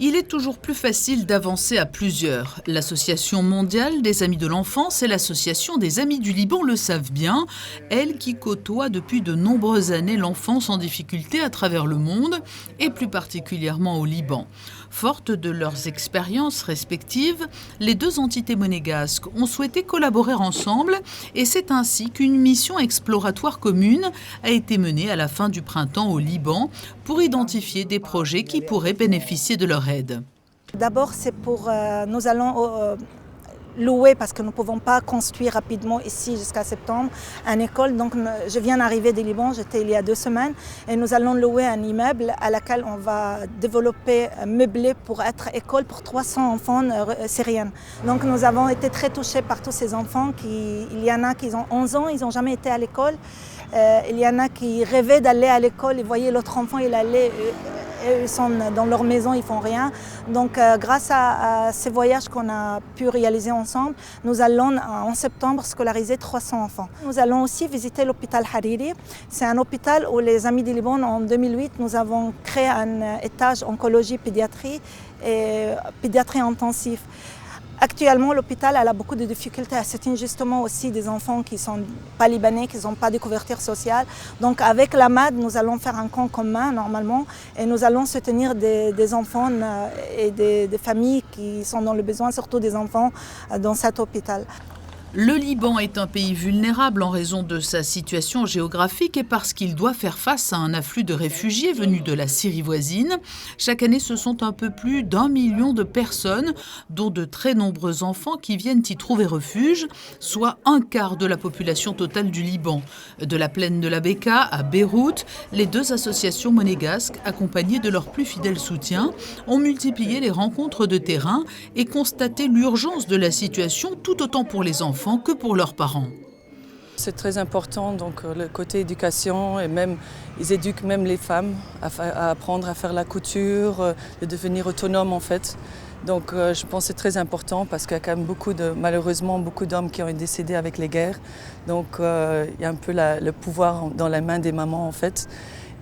Il est toujours plus facile d'avancer à plusieurs. L'Association mondiale des amis de l'enfance et l'Association des amis du Liban le savent bien, elles qui côtoient depuis de nombreuses années l'enfance en difficulté à travers le monde et plus particulièrement au Liban. Fortes de leurs expériences respectives, les deux entités monégasques ont souhaité collaborer ensemble et c'est ainsi qu'une mission exploratoire commune a été menée à la fin du printemps au Liban pour identifier des projets qui pourraient bénéficier de leur aide. D'abord, c'est pour nous allons louer, parce que nous ne pouvons pas construire rapidement ici jusqu'à septembre, une école. Donc je viens d'arriver du Liban, j'étais il y a 2 semaines, et nous allons louer un immeuble à laquelle on va développer, meubler pour être école pour 300 enfants syriens. Donc nous avons été très touchés par tous ces enfants. Il y en a qui ont 11 ans, ils n'ont jamais été à l'école. Il y en a qui rêvaient d'aller à l'école, ils voyaient l'autre enfant, il allait. Ils sont dans leur maison, ils ne font rien. Donc grâce à ces voyages qu'on a pu réaliser ensemble, nous allons en septembre scolariser 300 enfants. Nous allons aussi visiter l'hôpital Hariri. C'est un hôpital où les Amis du Liban, en 2008, nous avons créé un étage oncologie pédiatrie et pédiatrie intensive. Actuellement, l'hôpital a beaucoup de difficultés à soutenir justement aussi des enfants qui ne sont pas libanais, qui n'ont pas de couverture sociale. Donc avec la MAD, nous allons faire un camp commun normalement et nous allons soutenir des enfants et des familles qui sont dans le besoin, surtout des enfants dans cet hôpital. Le Liban est un pays vulnérable en raison de sa situation géographique et parce qu'il doit faire face à un afflux de réfugiés venus de la Syrie voisine. Chaque année, ce sont un peu plus d'1 million de personnes, dont de très nombreux enfants qui viennent y trouver refuge, soit un quart de la population totale du Liban. De la plaine de la Bekaa à Beyrouth, les deux associations monégasques, accompagnées de leur plus fidèle soutien, ont multiplié les rencontres de terrain et constaté l'urgence de la situation tout autant pour les enfants que pour leurs parents. C'est très important, donc le côté éducation, et même ils éduquent même les femmes à apprendre à faire la couture, de devenir autonomes en fait. Donc je pense que c'est très important parce qu'il y a quand même malheureusement beaucoup d'hommes qui ont décédé avec les guerres. Donc il y a un peu le pouvoir dans la main des mamans en fait.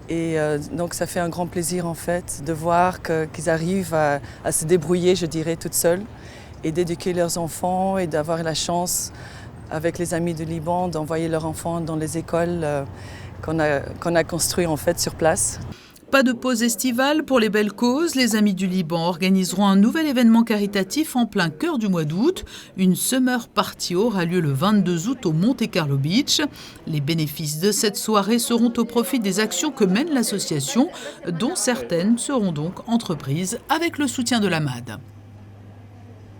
Et donc ça fait un grand plaisir en fait de voir qu'ils arrivent à se débrouiller, je dirais, toutes seules, et d'éduquer leurs enfants et d'avoir la chance, avec les Amis du Liban, d'envoyer leurs enfants dans les écoles qu'on a construites en fait sur place. Pas de pause estivale pour les belles causes. Les Amis du Liban organiseront un nouvel événement caritatif en plein cœur du mois d'août. Une Summer Party aura lieu le 22 août au Monte Carlo Beach. Les bénéfices de cette soirée seront au profit des actions que mène l'association, dont certaines seront donc entreprises avec le soutien de la MAD.